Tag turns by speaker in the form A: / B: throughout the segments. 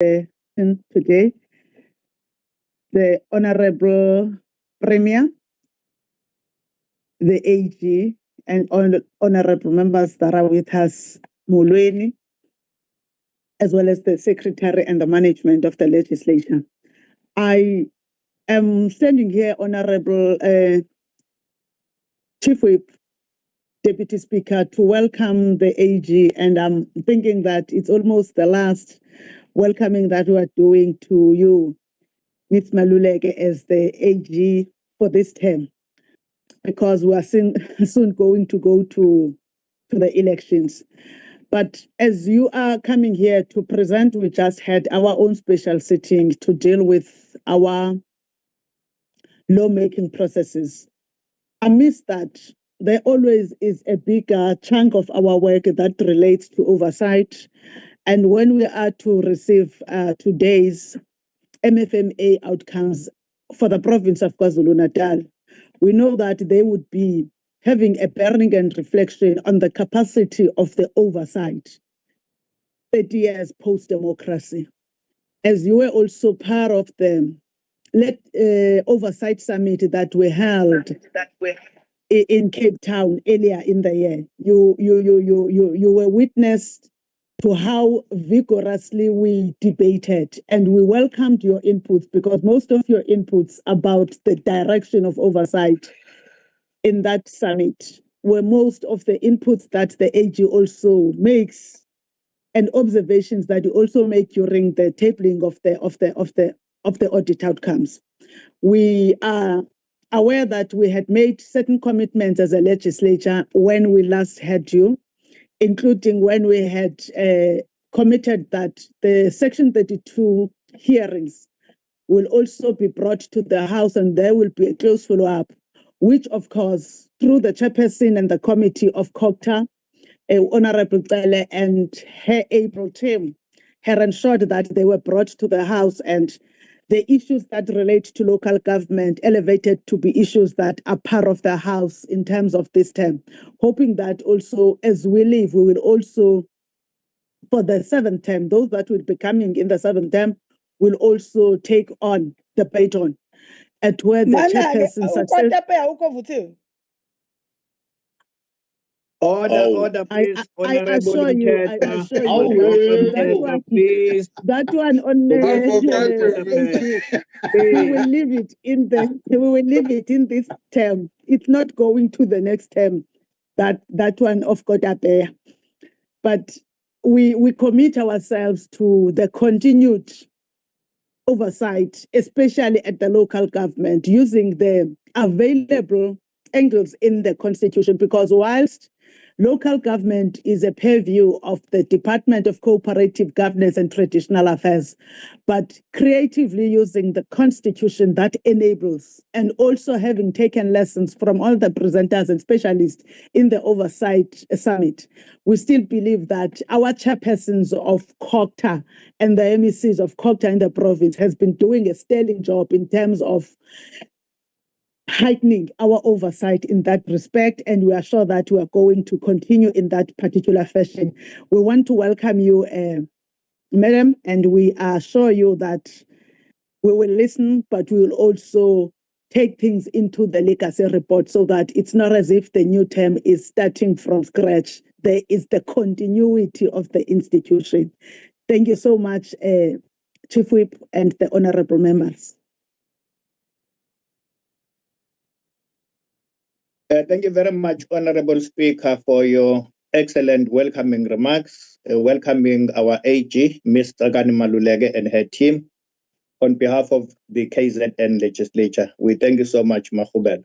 A: today, the Honorable Premier, the AG, and honorable members that are with us, Mulweni, as well as the Secretary and the management of the legislature. I am standing here, Honorable Chief Whip, Deputy Speaker, to welcome the AG, and I'm thinking that it's almost the last welcoming that we are doing to you, Ms. Maluleke, as the AG for this term, because we are soon going to go to the elections. But as you are coming here to present, we just had our own special sitting to deal with our lawmaking processes. Amidst that, there always is a bigger chunk of our work that relates to oversight. And when we are to receive today's MFMA outcomes for the province of KwaZulu-Natal, we know that they would be having a bearing and reflection on the capacity of the oversight 30 years post-democracy. As you were also part of the oversight summit that we held in Cape Town earlier in the year, you were witness to how vigorously we debated, and we welcomed your inputs, because most of your inputs about the direction of oversight in that summit were most of the inputs that the AG also makes, and observations that you also make during the tabling of the audit outcomes. We are aware that we had made certain commitments as a legislature when we last had you, including when we had committed that the Section 32 hearings will also be brought to the House, and there will be a close follow-up, which, of course, through the chairperson and the committee of COGTA, Honorable Tsele and her able team, had ensured that they were brought to the House, and the issues that relate to local government elevated to be issues that are part of the House in terms of this term. Hoping that also, as we leave, we will also, for the 7th term, those that will be coming in the 7th term will also take on the baton at where the chairperson success.
B: Order, please.
A: I assure you, that one on we will leave it in this term. It's not going to the next term. That one of Kotapeya. But we commit ourselves to the continued oversight, especially at the local government, using the available angles in the Constitution, because whilst local government is a purview of the Department of Cooperative Governance and Traditional Affairs, but creatively using the Constitution that enables, and also having taken lessons from all the presenters and specialists in the Oversight Summit, we still believe that our chairpersons of COGTA and the MECs of COGTA in the province has been doing a sterling job in terms of heightening our oversight in that respect, and we are sure that we are going to continue in that particular fashion. We want to welcome you, Madam, and we assure you that we will listen, but we will also take things into the legacy report so that it's not as if the new term is starting from scratch. There is the continuity of the institution. Thank you so much, Chief Whip and the honorable members.
B: Thank you very much, Honorable Speaker, for your excellent welcoming remarks, welcoming our AG, Ms. Tsakani Maluleke, and her team on behalf of the KZN Legislature. We thank you so much, Mahubel.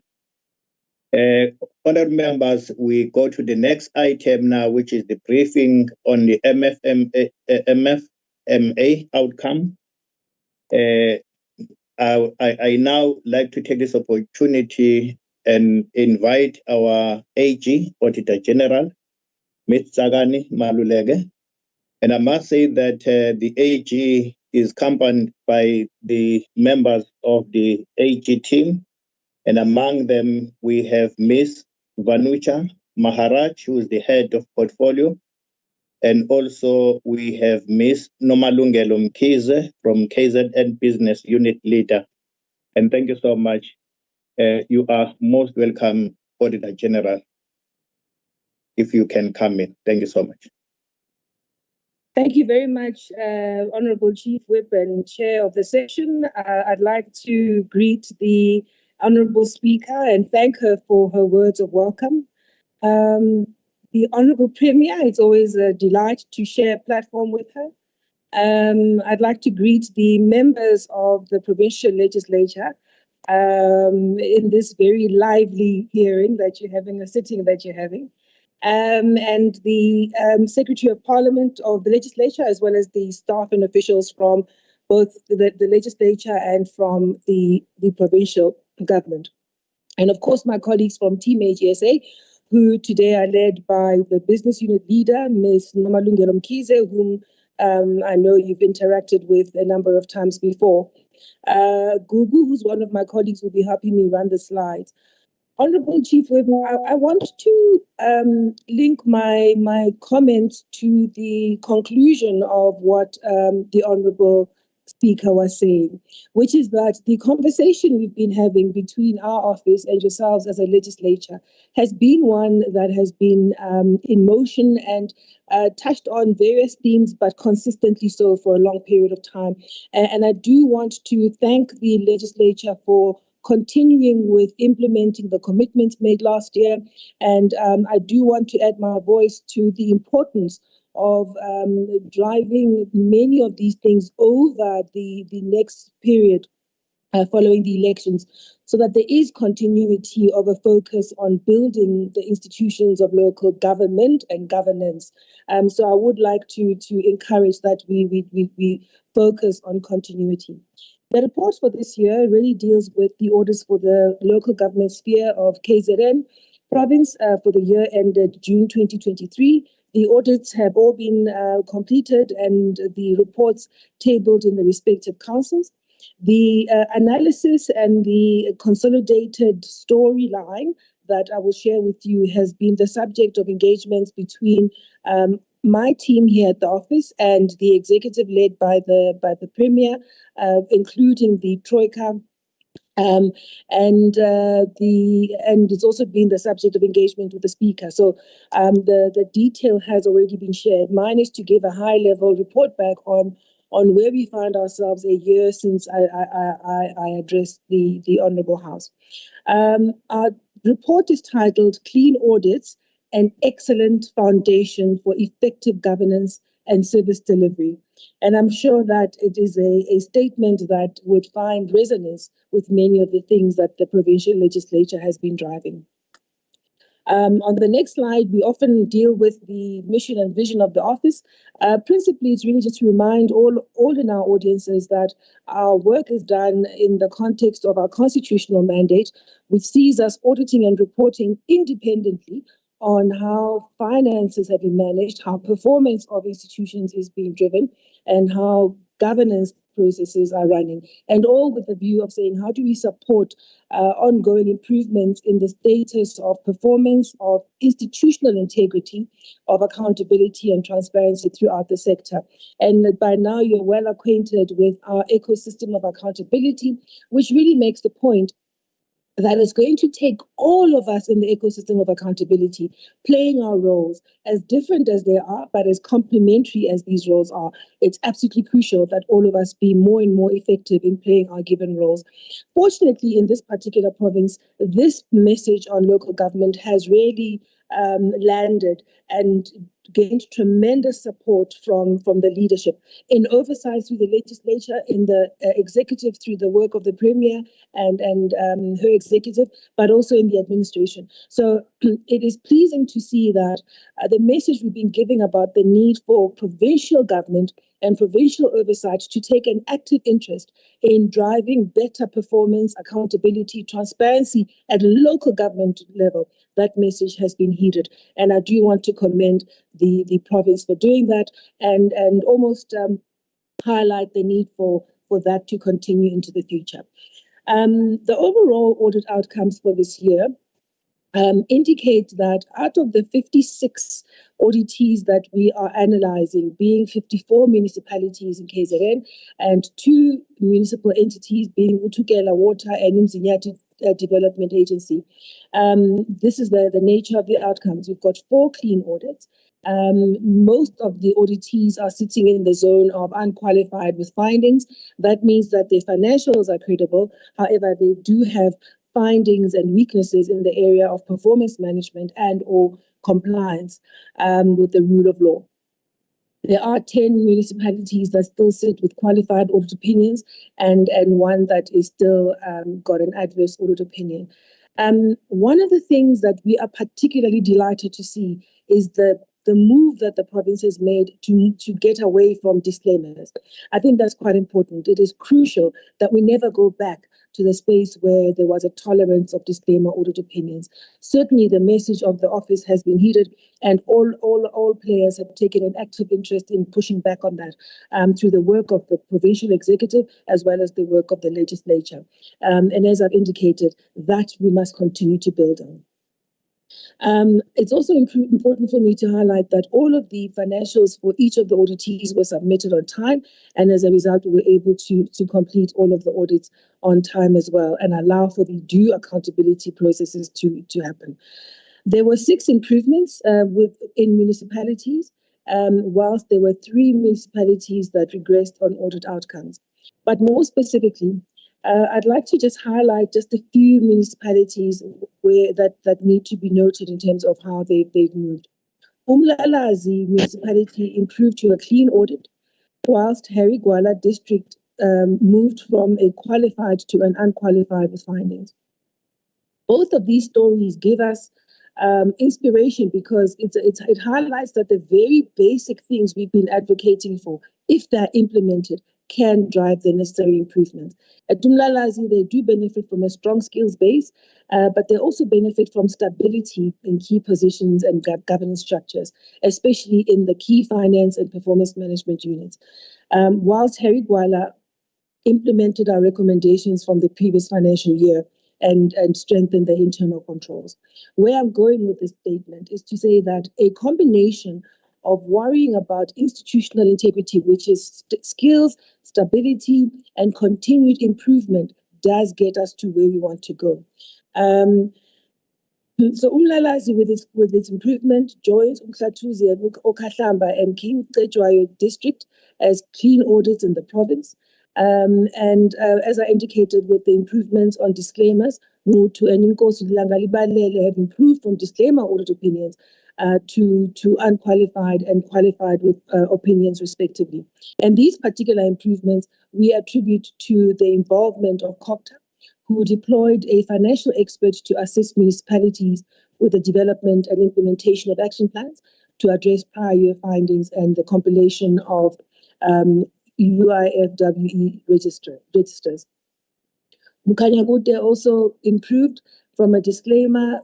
B: Honorable members, we go to the next item now, which is the briefing on the MFMA outcome. I now like to take this opportunity and invite our AG, Auditor General, Ms. Tsakani Maluleke. And I must say that the AG is accompanied by the members of the AG team. And among them, we have Ms. Vanucha Maharaj, who is the head of portfolio, And also we have Ms. Nomalungelo Mkhize from KZN Business Unit Leader. And thank you so much. You are most welcome, Auditor General, if you can come in. Thank you so much.
C: Thank you very much, Honorable Chief Whip and Chair of the session. I'd like to greet the Honorable Speaker and thank her for her words of welcome. The Honorable Premier, it's always a delight to share a platform with her. I'd like to greet the members of the Provincial Legislature in this very lively hearing that you're having, a sitting that you're having. And the Secretary of Parliament of the Legislature, as well as the staff and officials from both the Legislature and from the provincial government. And of course, my colleagues from Team HSA, who today are led by the business unit leader, Ms. Nomalungelo Mkhize, whom I know you've interacted with a number of times before. Gugu, who's one of my colleagues, will be helping me run the slides. Honorable Chief Whip, I want to link my comments to the conclusion of what the Honorable Speaker was saying, which is that the conversation we've been having between our office and yourselves as a legislature has been one that has been in motion and touched on various themes, but consistently so for a long period of time. And I do want to thank the legislature for continuing with implementing the commitments made last year. And I do want to add my voice to the importance of driving many of these things over the next period following the elections, so that there is continuity of a focus on building the institutions of local government and governance. So I would like to encourage that we focus on continuity. The report for this year really deals with the orders for the local government sphere of KZN province for the year ended June 2023. The audits have all been completed and the reports tabled in the respective councils. The analysis and the consolidated storyline that I will share with you has been the subject of engagements between my team here at the office and the executive led by the Premier, including the Troika. And it's also been the subject of engagement with the Speaker. So the detail has already been shared. Mine is to give a high-level report back on where we find ourselves a year since I addressed the Honourable House. Our report is titled Clean Audits, an Excellent Foundation for Effective Governance and Service Delivery. And I'm sure that it is a statement that would find resonance with many of the things that the provincial legislature has been driving. On the next slide, we often deal with the mission and vision of the office. Principally, it's really just to remind all in our audiences that our work is done in the context of our constitutional mandate, which sees us auditing and reporting independently on how finances have been managed, how performance of institutions is being driven, and how governance processes are running, and all with the view of saying, how do we support ongoing improvements in the status of performance, of institutional integrity, of accountability and transparency throughout the sector. And by now, you're well acquainted with our ecosystem of accountability, which really makes the point that is going to take all of us in the ecosystem of accountability, playing our roles, as different as they are, but as complementary as these roles are. It's absolutely crucial that all of us be more and more effective in playing our given roles. Fortunately, in this particular province, this message on local government has really landed and gained tremendous support from the leadership in oversight through the legislature, in the executive through the work of the Premier and her executive, but also in the administration. So it is pleasing to see that the message we've been giving about the need for provincial government and provincial oversight to take an active interest in driving better performance, accountability, transparency at local government level. That message has been heeded. And I do want to commend the province for doing that and almost highlight the need for that to continue into the future. The overall audit outcomes for this year indicate that out of the 56 auditees that we are analyzing, being 54 municipalities in KZN and 2 municipal entities being Utukela Water and Mzinyati Development Agency, this is the nature of the outcomes. We've got 4 clean audits. Most of the auditees are sitting in the zone of unqualified with findings. That means that their financials are credible. However, they do have findings and weaknesses in the area of performance management and or compliance with the rule of law. There are 10 municipalities that still sit with qualified audit opinions and 1 that is still got an adverse audit opinion. One of the things that we are particularly delighted to see is the move that the province has made to get away from disclaimers. I think that's quite important. It is crucial that we never go back to the space where there was a tolerance of disclaimer audit opinions. Certainly the message of the office has been heeded, and all players have taken an active interest in pushing back on that through the work of the provincial executive as well as the work of the legislature. And as I've indicated, that we must continue to build on. It's also important for me to highlight that all of the financials for each of the auditees were submitted on time, and as a result, we were able to complete all of the audits on time as well and allow for the due accountability processes to happen. There were 6 improvements in municipalities, whilst there were 3 municipalities that regressed on audit outcomes. But more specifically, I'd like to just highlight just a few municipalities that need to be noted in terms of how they've moved. Umlalazi municipality improved to a clean audit, whilst Harry Gwala district moved from a qualified to an unqualified with findings. Both of these stories give us inspiration because it highlights that the very basic things we've been advocating for, if they're implemented, can drive the necessary improvements. At Umlalazi, they do benefit from a strong skills base, but they also benefit from stability in key positions and governance structures, especially in the key finance and performance management units. Whilst Harry Gwala implemented our recommendations from the previous financial year and strengthened the internal controls. Where I'm going with this statement is to say that a combination of worrying about institutional integrity, which is skills, stability, and continued improvement, does get us to where we want to go. So Umlalazi with its improvement joins Umhlatuzi and Okahlamba and King Cetshwayo district as clean audits in the province. As I indicated, with the improvements on disclaimers, Mutu and Inkosi Langalibale have improved from disclaimer audit opinions to unqualified and qualified with opinions respectively. And these particular improvements we attribute to the involvement of COPTA, who deployed a financial expert to assist municipalities with the development and implementation of action plans to address prior year findings and the compilation of UIFWE registers. Mukhanyakude also improved from a disclaimer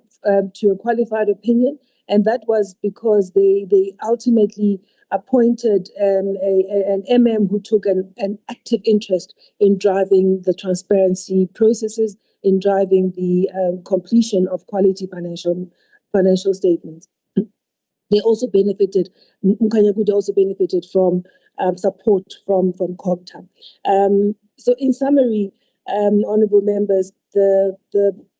C: to a qualified opinion, and that was because they ultimately appointed an MM who took an active interest in driving the transparency processes, in driving the completion of quality financial statements. They also benefited, Mukhanyakude also benefited from support from COPTA. So in summary, honourable members, the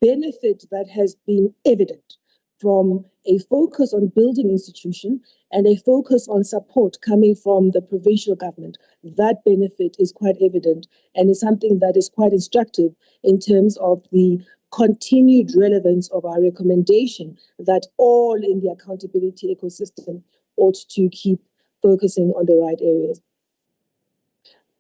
C: benefit that has been evident from a focus on building institution and a focus on support coming from the provincial government, that benefit is quite evident and is something that is quite instructive in terms of the continued relevance of our recommendation that all in the accountability ecosystem ought to keep focusing on the right areas.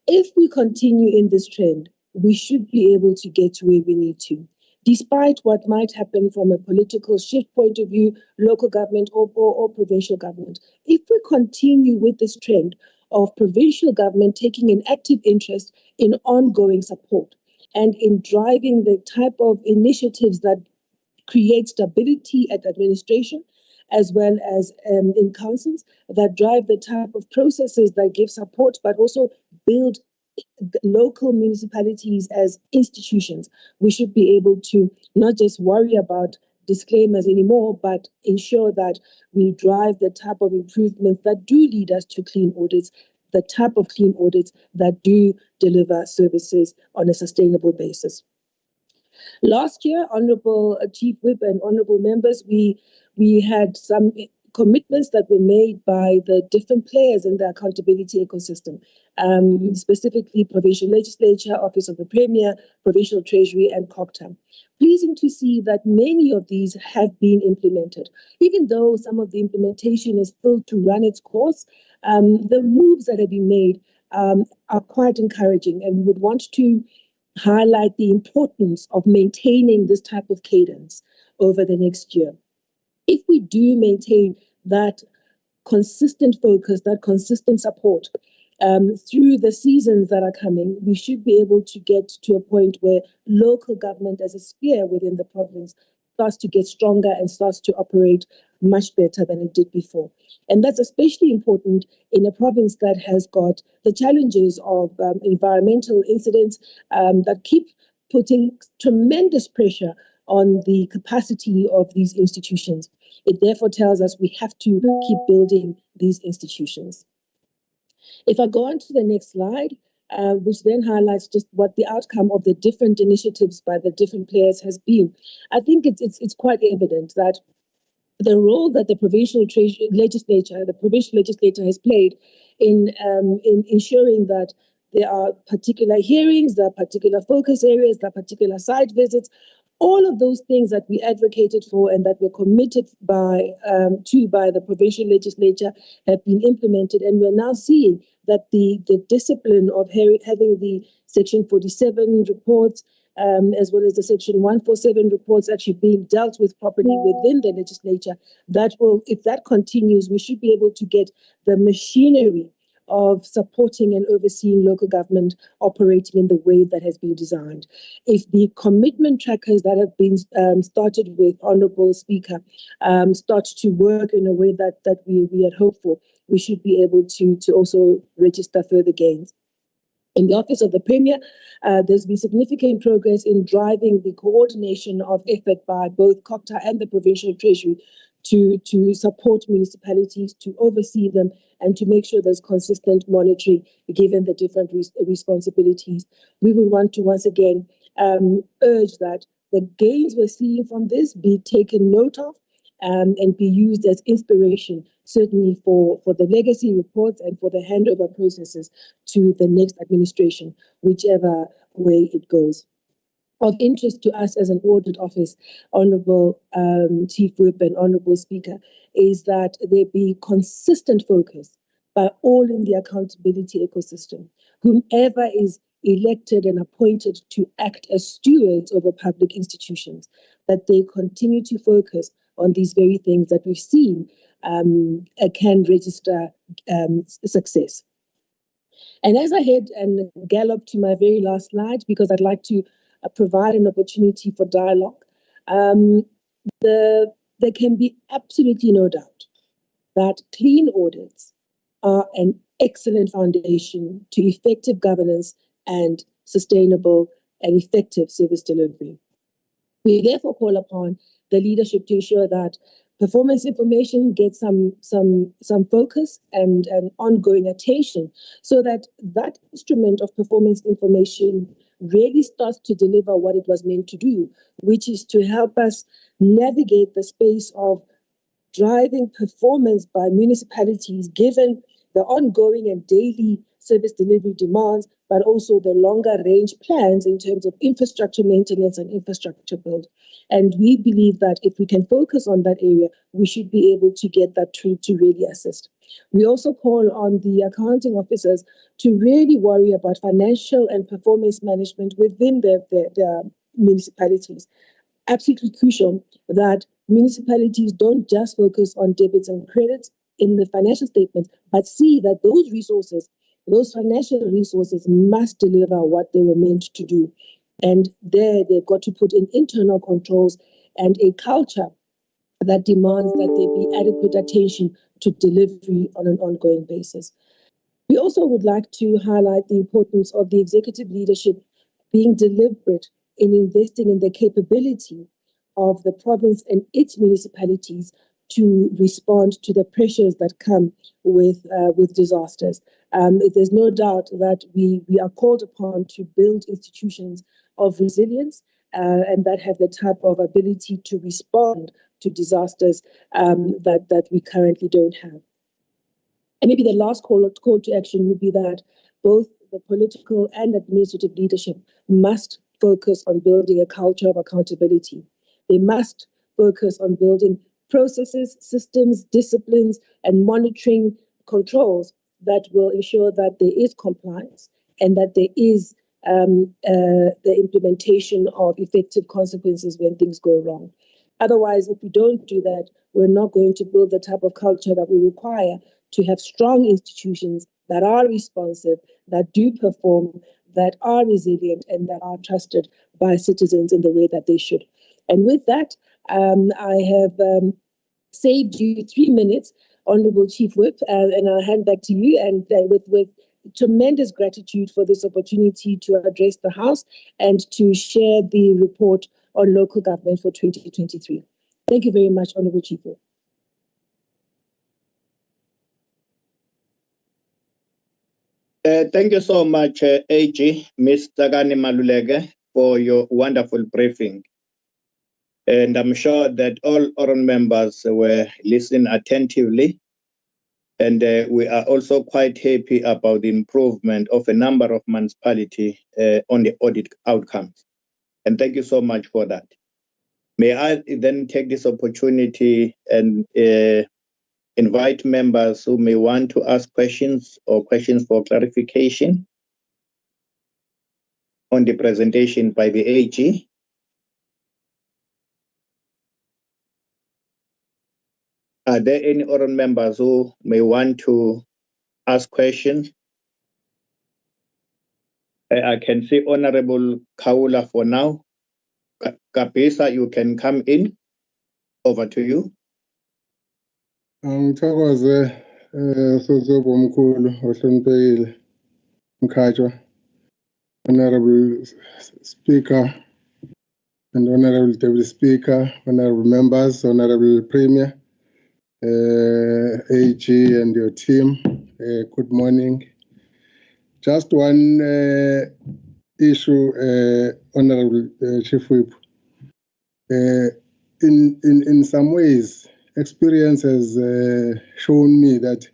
C: If we continue in this trend, we should be able to get to where we need to. Despite what might happen from a political shift point of view, local government or provincial government. If we continue with this trend of provincial government taking an active interest in ongoing support and in driving the type of initiatives that create stability at administration, as well as in councils, that drive the type of processes that give support, but also build local municipalities as institutions, we should be able to not just worry about disclaimers anymore, but ensure that we drive the type of improvements that do lead us to clean audits, the type of clean audits that do deliver services on a sustainable basis. Last year, Honourable Chief Whip and Honourable Members, we had some commitments that were made by the different players in the accountability ecosystem, specifically Provincial Legislature, Office of the Premier, Provincial Treasury, and COGTA. Pleasing to see that many of these have been implemented. Even though some of the implementation is still to run its course, the moves that have been made are quite encouraging, and we would want to highlight the importance of maintaining this type of cadence over the next year. If we do maintain that consistent focus, that consistent support through the seasons that are coming, we should be able to get to a point where local government as a sphere within the province starts to get stronger and starts to operate much better than it did before. And that's especially important in a province that has got the challenges of environmental incidents that keep putting tremendous pressure on the capacity of these institutions. It therefore tells us we have to keep building these institutions. If I go on to the next slide, which then highlights just what the outcome of the different initiatives by the different players has been, I think it's quite evident that the role that the provincial legislature has played in ensuring that there are particular hearings, there are particular focus areas, there are particular site visits. All of those things that we advocated for and that were committed by the provincial legislature have been implemented, and we're now seeing that the discipline of having the Section 47 reports as well as the Section 147 reports actually being dealt with properly within the legislature, that will, if that continues, we should be able to get the machinery of supporting and overseeing local government operating in the way that has been designed. If the commitment trackers that have been started with Honourable Speaker start to work in a way that we had hoped for, we should be able to also register further gains. In the Office of the Premier, there's been significant progress in driving the coordination of effort by both COGTA and the Provincial Treasury to support municipalities, to oversee them, and to make sure there's consistent monitoring given the different responsibilities. We would want to once again urge that the gains we're seeing from this be taken note of and be used as inspiration, certainly for the legacy reports and for the handover processes to the next administration, whichever way it goes. Of interest to us as an audit office, Honourable Chief Whip and Honourable Speaker, is that there be consistent focus by all in the accountability ecosystem, whomever is elected and appointed to act as stewards over public institutions, that they continue to focus on these very things that we've seen can register success. And as I head and gallop to my very last slide, because I'd like to provide an opportunity for dialogue, there can be absolutely no doubt that clean audits are an excellent foundation to effective governance and sustainable and effective service delivery. We therefore call upon the leadership to ensure that performance information gets some focus and ongoing attention, so that that instrument of performance information really starts to deliver what it was meant to do, which is to help us navigate the space of driving performance by municipalities given the ongoing and daily service delivery demands, but also the longer range plans in terms of infrastructure maintenance and infrastructure build. And we believe that if we can focus on that area, we should be able to get that to really assist. We also call on the accounting officers to really worry about financial and performance management within their municipalities. Absolutely crucial that municipalities don't just focus on debits and credits in the financial statements, but see that those resources, those financial resources must deliver what they were meant to do. And there they've got to put in internal controls and a culture that demands that there be adequate attention to delivery on an ongoing basis. We also would like to highlight the importance of the executive leadership being deliberate in investing in the capability of the province and its municipalities to respond to the pressures that come with disasters. There's no doubt that we are called upon to build institutions of resilience and that have the type of ability to respond to disasters that we currently don't have. And maybe the last call to action would be that both the political and administrative leadership must focus on building a culture of accountability. They must focus on building processes, systems, disciplines, and monitoring controls that will ensure that there is compliance and that there is the implementation of effective consequences when things go wrong. Otherwise, if we don't do that, we're not going to build the type of culture that we require to have strong institutions that are responsive, that do perform, that are resilient, and that are trusted by citizens in the way that they should. And with that, I have saved you 3 minutes, Honorable Chief Whip, and I'll hand back to you. And with tremendous gratitude for this opportunity to address the House and to share the report on local government for 2023. Thank you very much, Honorable Chief Whip.
B: Thank you so much, AG, Ms. Tsakani Maluleke, for your wonderful briefing. And I'm sure that all honourable members were listening attentively. And we are also quite happy about the improvement of a number of municipalities on the audit outcomes. And thank you so much for that. May I then take this opportunity and invite members who may want to ask questions or questions for clarification on the presentation by the AG. Are there any other members who may want to ask questions? I can see Honorable Kaula for now. Kapisa, you can come in. Over to you.
D: Ngithokoze sosebo omkhulu ohloniphekile Mkhatshwa, Honorable Speaker and Honorable Deputy Speaker, Honorable Members, Honorable Premier, AG and your team. Good morning. Just one issue, Honorable Chief Whip. In some ways, experience has shown me that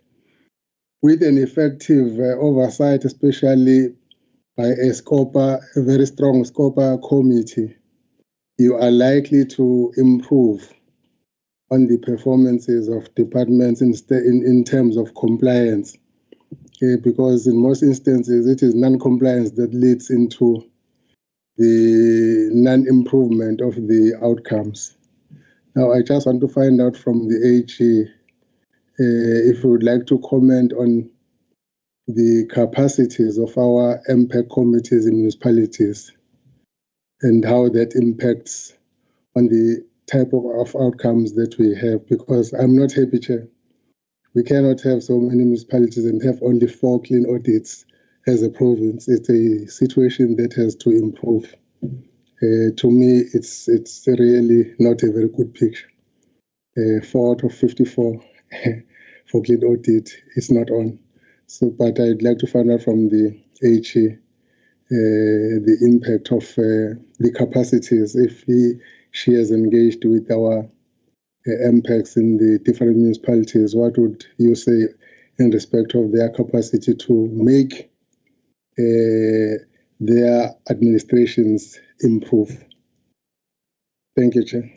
D: with an effective oversight, especially by a very strong SCOPA committee, you are likely to improve on the performances of departments in terms of compliance. Because in most instances, it is non-compliance that leads into the non-improvement of the outcomes. Now, I just want to find out from the AG if you would like to comment on the capacities of our MPAC committees in municipalities and how that impacts on the type of outcomes that we have, because I'm not happy, Chair. We cannot have so many municipalities and have only 4 clean audits as a province. It's a situation that has to improve. To me, it's really not a very good picture. 4 out of 54 for clean audit is not on. So, but I'd like to find out from the AG the impact of the capacities if she has engaged with our MPACs in the different municipalities. What would you say in respect of their capacity to make their administrations improve? Thank you, Chair.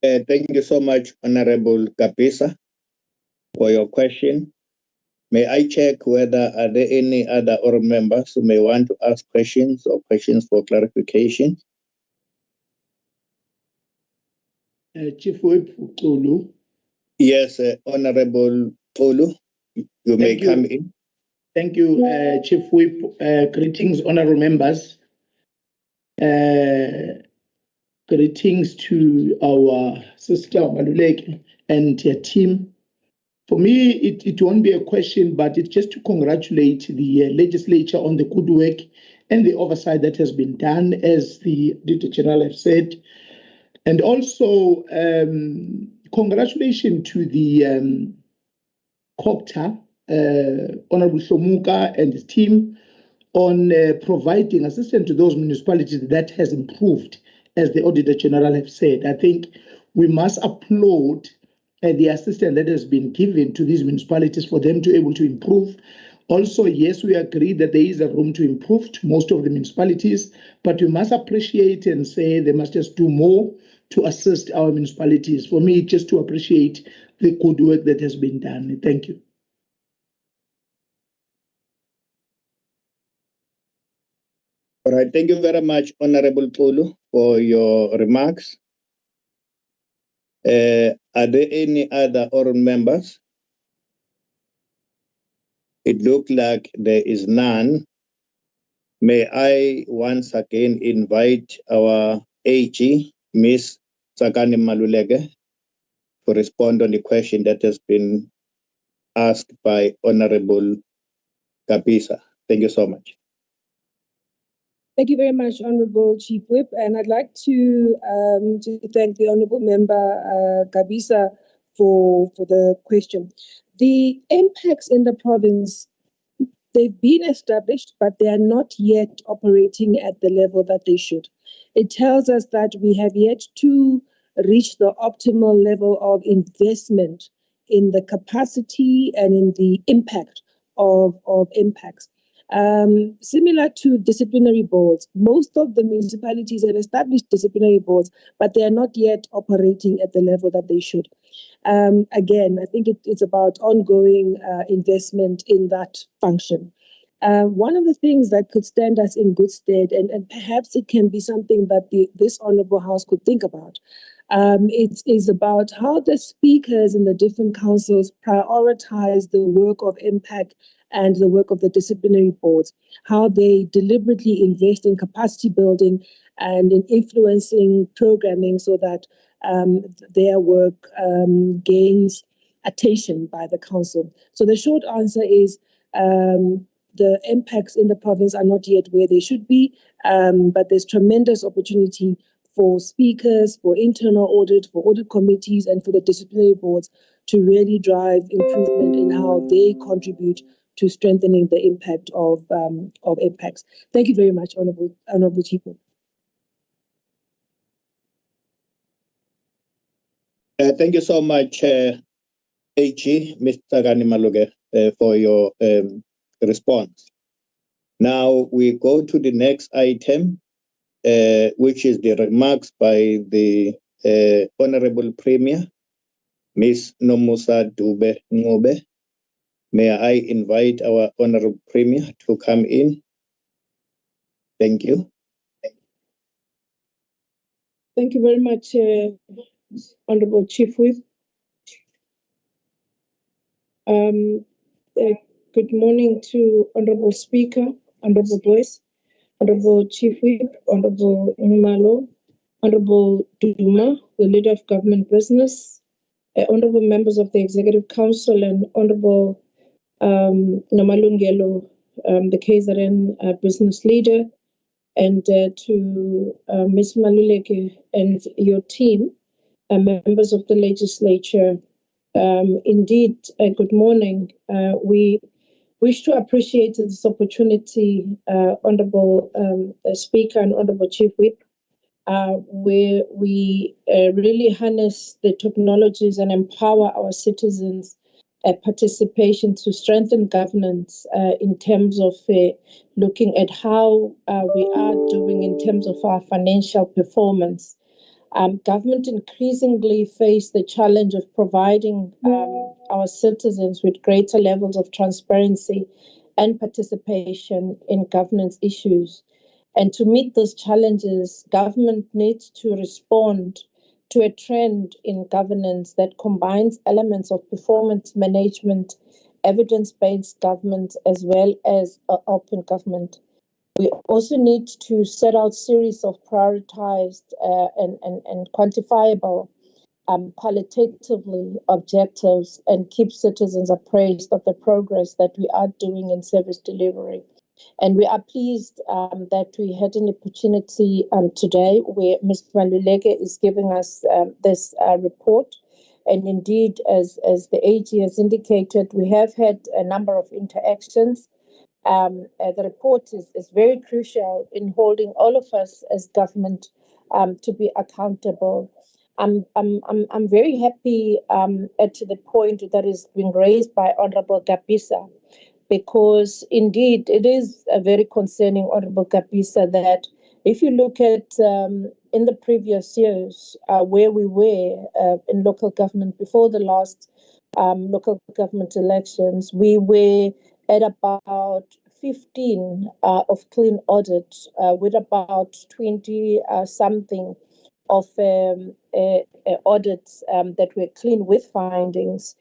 B: Thank you so much, Honorable Kapisa, for your question. May I check whether are there any other or members who may want to ask questions or questions for clarification?
E: Chief Whip Ulu.
B: Yes, Honorable Ulu, you may come in.
E: Thank you, Chief Whip. Greetings, honorable members. Greetings to our sister Maluleke and her team. For me, it won't be a question, but it's just to congratulate the legislature on the good work and the oversight that has been done, as the Auditor General have said. And also, congratulations to the COPTA, Honorable Shomuka and his team, on providing assistance to those municipalities that has improved, as the Auditor General have said. I think we must applaud the assistance that has been given to these municipalities for them to be able to improve. Also, yes, we agree that there is a room to improve to most of the municipalities, but we must appreciate and say they must just do more to assist our municipalities. For me, just to appreciate the good work that has been done. Thank you.
B: All right, thank you very much, Honorable Pulu, for your remarks. Are there any other oral members? It looks like there is none. May I once again invite our AG, Ms. Tsakani Maluleke, to respond on the question that has been asked by Honorable Kapisa. Thank you so much.
C: Thank you very much, Honorable Chief Whip, and I'd like to thank the Honorable Member Kabisa for the question. The impacts in the province, they've been established, but they are not yet operating at the level that they should. It tells us that we have yet to reach the optimal level of investment in the capacity and in the impact of impacts. Similar to disciplinary boards, most of the municipalities have established disciplinary boards, but they are not yet operating at the level that they should. Again, I think it's about ongoing investment in that function. One of the things that could stand us in good stead, and perhaps it can be something that this Honourable House could think about, it is about how the speakers in the different councils prioritize the work of impact and the work of the disciplinary boards, how they deliberately invest in capacity building and in influencing programming so that their work gains attention by the council. So the short answer is the impacts in the province are not yet where they should be, but there's tremendous opportunity for speakers, for internal audit, for audit committees, and for the disciplinary boards to really drive improvement in how they contribute to strengthening the impact of impacts. Thank you very much, Honourable Chief.
B: Thank you so much, AG, Mr. Tsakani Maluleke, for your response. Now we go to the next item, which is the remarks by the Honorable Premier, Ms. Nomusa Dube Ncube. May I invite our Honorable Premier to come in? Thank you.
F: Thank you very much, Honorable Chief Whip. Good morning to Honorable Speaker, Honorable Boyce, Honorable Chief Whip, Honorable Nxumalo, Honorable Dube, the Leader of Government Business, Honorable Members of the Executive Council, and Honorable Nomalungelo, the KZN Business Leader, and to Ms. Maluleke and your team, members of the Legislature. Indeed, good morning. We wish to appreciate this opportunity, Honorable Speaker and Honorable Chief Whip, where we really harness the technologies and empower our citizens' participation to strengthen governance in terms of looking at how we are doing in terms of our financial performance. Government increasingly face the challenge of providing our citizens with greater levels of transparency and participation in governance issues. And to meet those challenges, government needs to respond to a trend in governance that combines elements of performance management, evidence-based government, as well as open government. We also need to set out series of prioritized and quantifiable, qualitatively objectives, and keep citizens appraised of the progress that we are doing in service delivery. And we are pleased that we had an opportunity today where Ms. Maluleke is giving us this report. And indeed, as the AG has indicated, we have had a number of interactions. The report is very crucial in holding all of us as government to be accountable. I'm very happy at the point that is being raised by Honorable Gapisa, because indeed it is a very concerning, Honorable Gapisa, that if you look at in the previous years where we were in local government before the last local government elections, we were at about 15 of clean audit with about 20 something of audits that were clean with findings.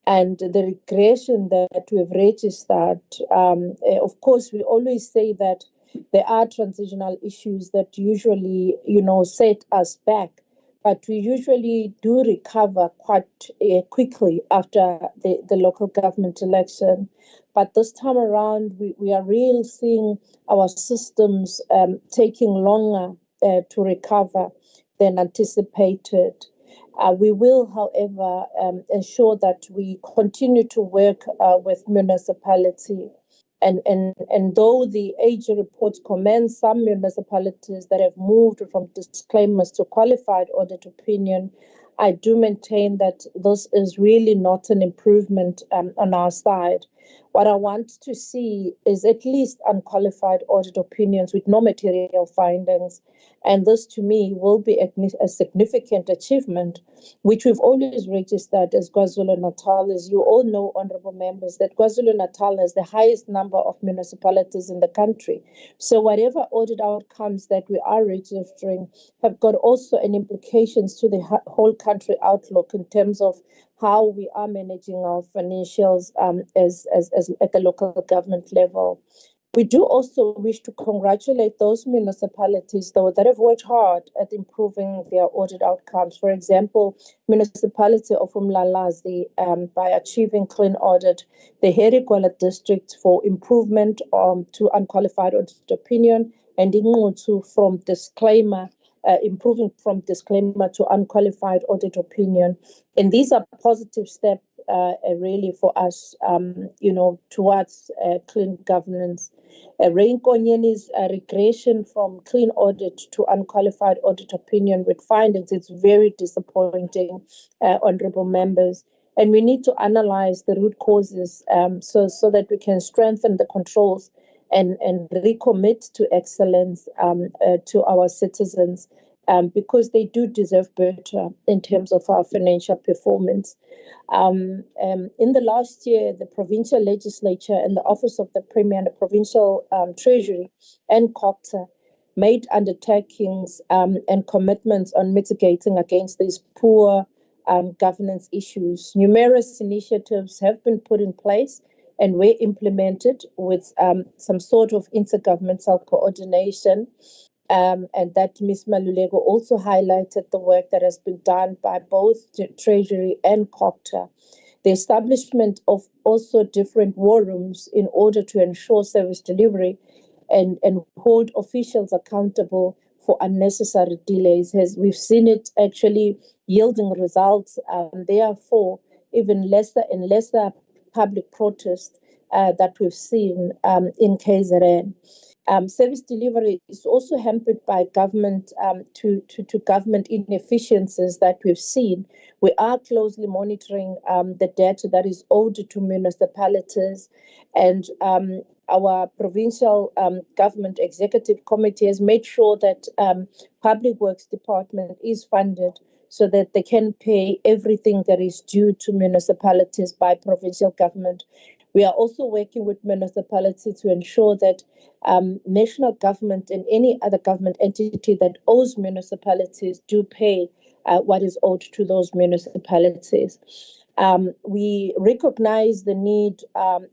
F: And the regression that we've registered, of course, we always say that there are transitional issues that usually, set us back, but we usually do recover quite quickly after the local government election. But this time around, we are really seeing our systems taking longer to recover than anticipated. We will, however, ensure that we continue to work with municipality. And though the AG report commends some municipalities that have moved from disclaimers to qualified audit opinion, I do maintain that this is really not an improvement on our side. What I want to see is at least unqualified audit opinions with no material findings. And this, to me, will be a significant achievement, which we've always registered as KwaZulu-Natal. As you all know, honorable members, that KwaZulu-Natal has the highest number of municipalities in the country. So whatever audit outcomes that we are registering have got also an implications to the whole country outlook in terms of how we are managing our financials as at the local government level. We do also wish to congratulate those municipalities, though, that have worked hard at improving their audit outcomes. For example, municipality of Umlalazi by achieving clean audit, the Herikwala district for improvement to unqualified audit opinion, and Ncube from disclaimer, improving from disclaimer to unqualified audit opinion. And these are positive steps really for us, towards clean governance. Reinkonyeni's regression from clean audit to unqualified audit opinion with findings is very disappointing, honorable members. And we need to analyze the root causes so that we can strengthen the controls and recommit to excellence to our citizens, because they do deserve better in terms of our financial performance. In the last year, the provincial legislature and the Office of the Premier and the provincial treasury and COPTA made undertakings and commitments on mitigating against these poor governance issues. Numerous initiatives have been put in place and were implemented with some sort of intergovernmental coordination. And that Ms. Maluleke also highlighted the work that has been done by both the Treasury and COPTA. The establishment of also different war rooms in order to ensure service delivery and hold officials accountable for unnecessary delays. We've seen it actually yielding results, therefore even lesser and lesser public protest that we've seen in KZN. Service delivery is also hampered by government to government inefficiencies that we've seen. We are closely monitoring the debt that is owed to municipalities, and our provincial government executive committee has made sure that Public Works Department is funded so that they can pay everything that is due to municipalities by provincial government. We are also working with municipalities to ensure that national government and any other government entity that owes municipalities do pay what is owed to those municipalities. We recognize the need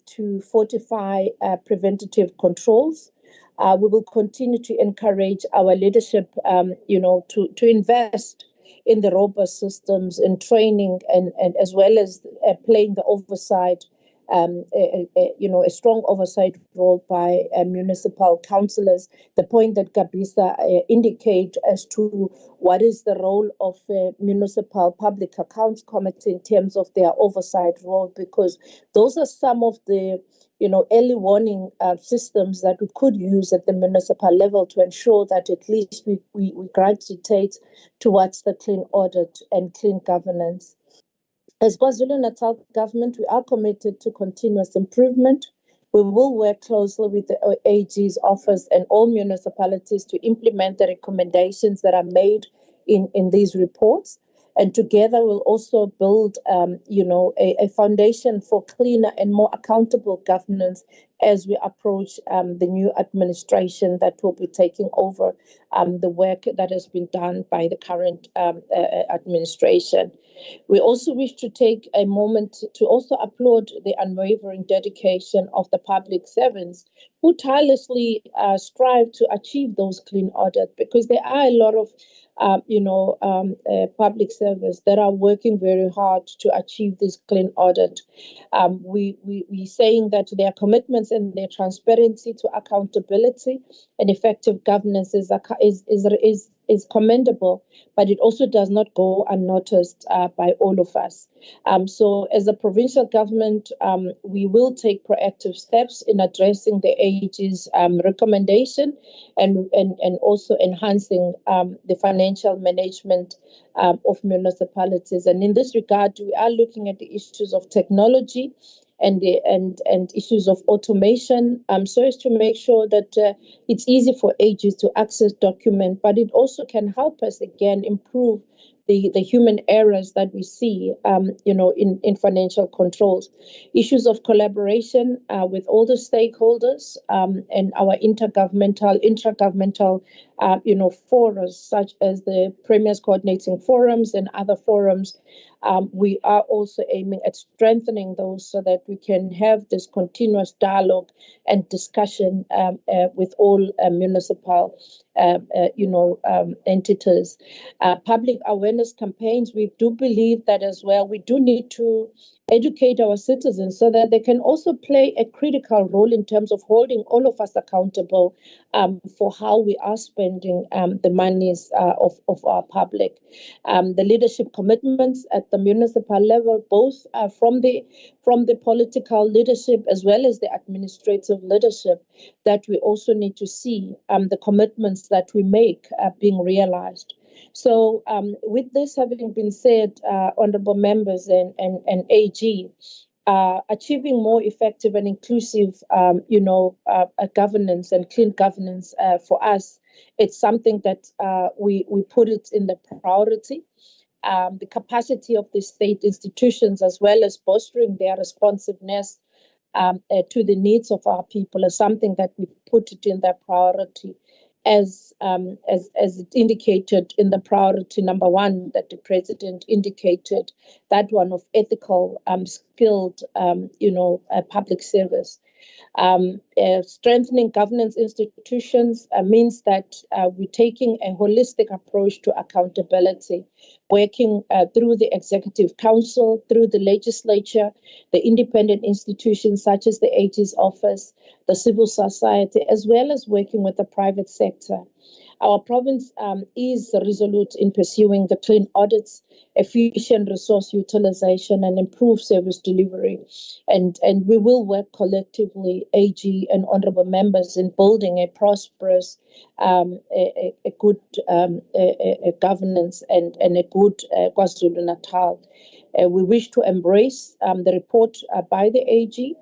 F: to fortify preventative controls. We will continue to encourage our leadership, to invest in the robust systems and training and as well as playing the oversight a strong oversight role by municipal councillors. The point that Gabisa indicate as to what is the role of municipal public accounts committee in terms of their oversight role, because those are some of the early warning systems that we could use at the municipal level to ensure that at least we gravitate towards the clean audit and clean governance. As KwaZulu-Natal government, we are committed to continuous improvement. We will work closely with the AG's office and all municipalities to implement the recommendations that are made in these reports. And together we'll also build, a foundation for cleaner and more accountable governance as we approach the new administration that will be taking over the work that has been done by the current administration. We also wish to take a moment to also applaud the unwavering dedication of the public servants who tirelessly strive to achieve those clean audits, because there are a lot of public servants that are working very hard to achieve this clean audit. We saying that their commitments and their transparency to accountability and effective governance is commendable, but it also does not go unnoticed by all of us. So as a provincial government, we will take proactive steps in addressing the AG's recommendation and also enhancing the financial management of municipalities. And in this regard, we are looking at the issues of technology and issues of automation, so as to make sure that it's easy for AGs to access documents, but it also can help us again improve the human errors that we see, in financial controls. Issues of collaboration with all the stakeholders and our intragovernmental, forums such as the Premier's Coordinating Forums and other forums. We are also aiming at strengthening those so that we can have this continuous dialogue and discussion with all municipal entities. Public awareness campaigns, we do believe that as well. We do need to educate our citizens so that they can also play a critical role in terms of holding all of us accountable for how we are spending the monies of our public. The leadership commitments at the municipal level, both from the political leadership as well as the administrative leadership, that we also need to see the commitments that we make being realized. So with this having been said, honorable members and AG, achieving more effective and inclusive, governance and clean governance for us, it's something that we put it in the priority. The capacity of the state institutions, as well as bolstering their responsiveness to the needs of our people, is something that we put it in their priority. As it indicated in the priority number 1 that the president indicated, that one of ethical, skilled, public service. Strengthening governance institutions means that we're taking a holistic approach to accountability, working through the Executive Council, through the legislature, the independent institutions such as the AG's office, the civil society, as well as working with the private sector. Our province is resolute in pursuing the clean audits, efficient resource utilization, and improved service delivery. And we will work collectively, AG and honorable members, in building a prosperous, a good governance and a good KwaZulu-Natal. We wish to embrace the report by the AG.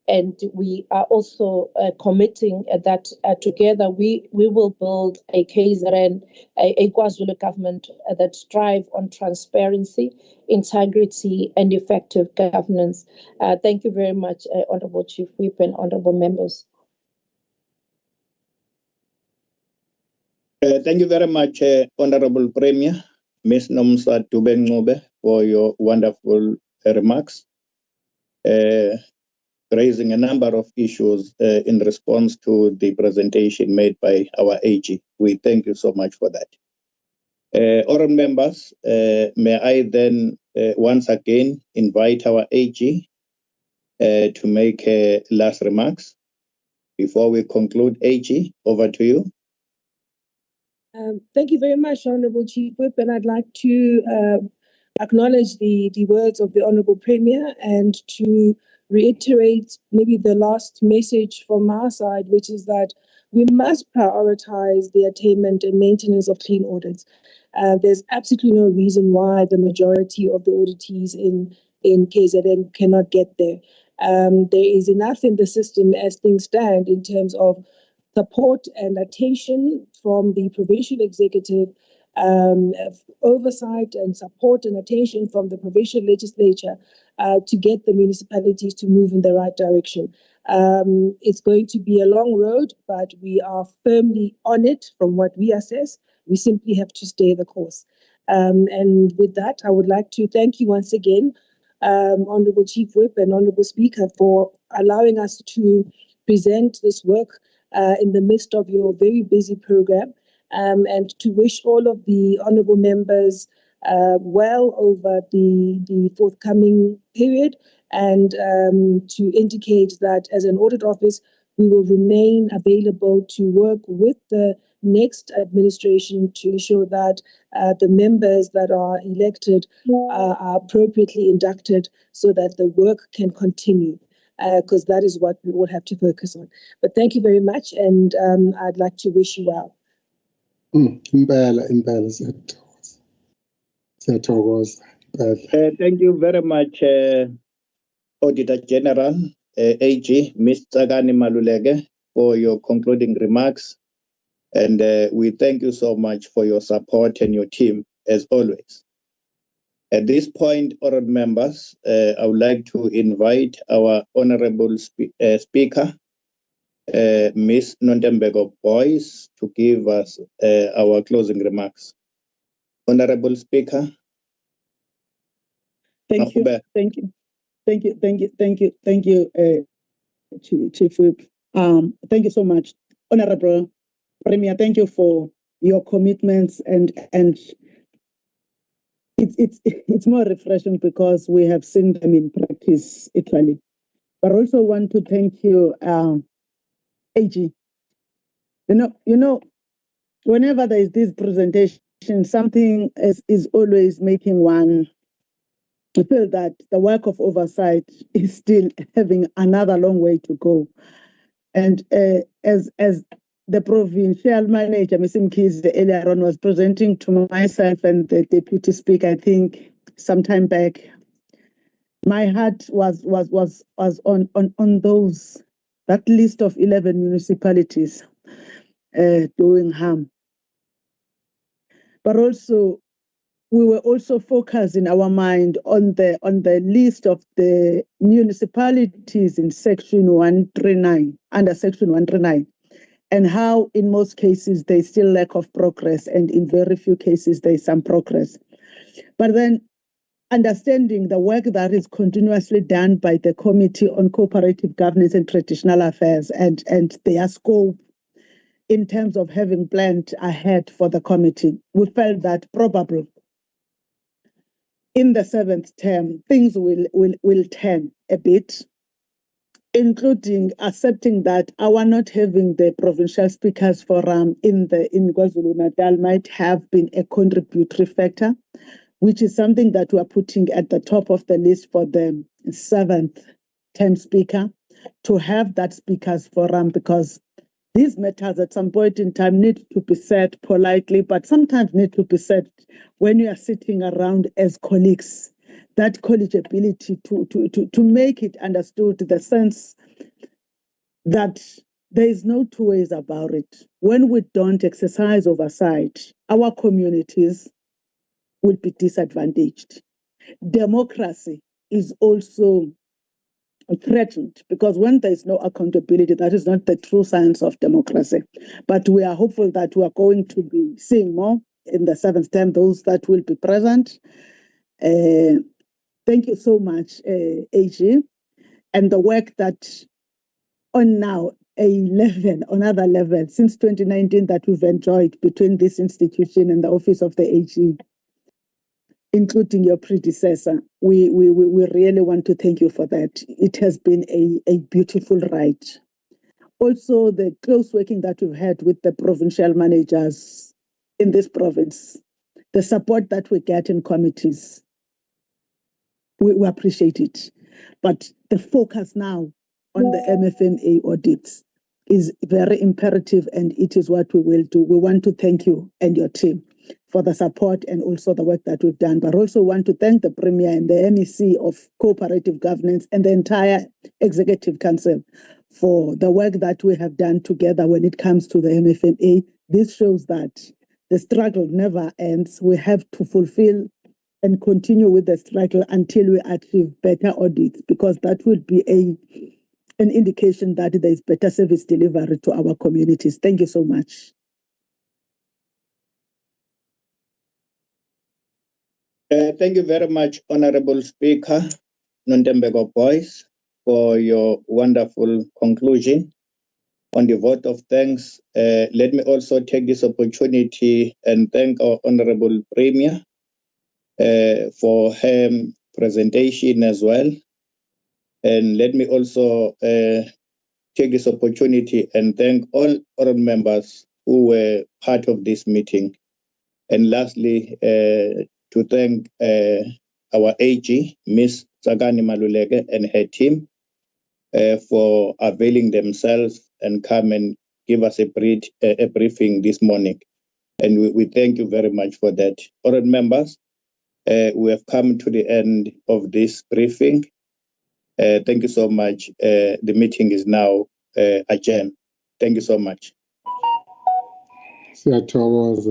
F: And we are also committing that together we will build a KZN, a KwaZulu government that strive on transparency, integrity, and effective governance. Thank you very much, Honorable Chief Whip and honorable members.
B: Thank you very much, Honorable Premier, Ms. Nomusa Dube Ncube, for your wonderful remarks. Raising a number of issues in response to the presentation made by our AG. We thank you so much for that. Honourable members, may I then once again invite our AG to make last remarks before we conclude. AG, over to you.
C: Thank you very much, Honorable Chief Whip, and I'd like to acknowledge the words of the Honorable Premier and to reiterate maybe the last message from our side, which is that we must prioritize the attainment and maintenance of clean audits. There's absolutely no reason why the majority of the auditees in KZN cannot get there. There is enough in the system as things stand in terms of support and attention from the provincial executive, oversight and support and attention from the provincial legislature to get the municipalities to move in the right direction. It's going to be a long road, but we are firmly on it from what we assess. We simply have to stay the course. And with that, I would like to thank you once again, Honorable Chief Whip and Honorable Speaker, for allowing us to present this work in the midst of your very busy program, and to wish all of the honorable members well over the forthcoming period, and to indicate that as an audit office, we will remain available to work with the next administration to ensure that the members that are elected are appropriately inducted so that the work can continue. Because that is what we all have to focus on. But thank you very much, and I'd like to wish you well.
B: Thank you very much, Auditor General, AG, Ms. Tsakani Maluleke, for your concluding remarks. And we thank you so much for your support and your team, as always. At this point, honored members, I would like to invite our Honorable Speaker, Ms. Nontembeko Boyce, to give us our closing remarks. Honorable Speaker.
A: Thank you, Chief Whip. Thank you so much, Honorable Premier. Thank you for your commitments, and it's more refreshing because we have seen them in practice actually. But I also want to thank you, AG. You know, whenever there is this presentation, something is always making one feel that the work of oversight is still having another long way to go. And as the provincial manager, Ms. Ncube, earlier on was presenting to myself and the Deputy Speaker, I think sometime back, my heart was on that list of 11 municipalities doing harm. But also, we were also focused in our mind on the list of the municipalities in Section 139, under Section 139, and how in most cases there's still lack of progress, and in very few cases there's some progress. But then understanding the work that is continuously done by the Committee on Cooperative Governance and Traditional Affairs and their scope in terms of having planned ahead for the committee, we felt that probably in the 7th term, things will turn a bit, including accepting that our not having the Provincial Speakers Forum in KwaZulu-Natal might have been a contributory factor, which is something that we are putting at the top of the list for the 7th term speaker, to have that Speakers Forum, because these matters at some point in time need to be said politely, but sometimes need to be said when you are sitting around as colleagues. That collegiability to make it understood, the sense that there is no two ways about it. When we don't exercise oversight, our communities will be disadvantaged. Democracy is also threatened, because when there is no accountability, that is not the true science of democracy. But we are hopeful that we are going to be seeing more in the 7th term, those that will be present. Thank you so much, AG, and the work that on now another level since 2019 that we've enjoyed between this institution and the office of the AG including your predecessor. We really want to thank you for that. It has been a beautiful ride. Also, the close working that we've had with the provincial managers in this province, the support that we get in committees, we appreciate it. But the focus now on the MFMA audits is very imperative, and it is what we will do. We want to thank you and your team for the support and also the work that we've done, but also want to thank the Premier and the MEC of Cooperative Governance and the entire Executive Council for the work that we have done together when it comes to the MFMA. This shows that the struggle never ends. We have to fulfill and continue with the struggle until we achieve better audits, because that will be an indication that there is better service delivery to our communities. Thank you so much.
B: Thank you very much, Honorable Speaker Nontembeko Boyce, for your wonderful conclusion on the vote of thanks. Let me also take this opportunity and thank our Honorable Premier for her presentation as well. And let me also take this opportunity and thank all members who were part of this meeting. And lastly, to thank our AG, Ms. Tsakani Maluleke, and her team for availing themselves and come and give us a briefing this morning. And we thank you very much for that. All members, we have come to the end of this briefing. Thank you so much. The meeting is now adjourned. Thank you so much.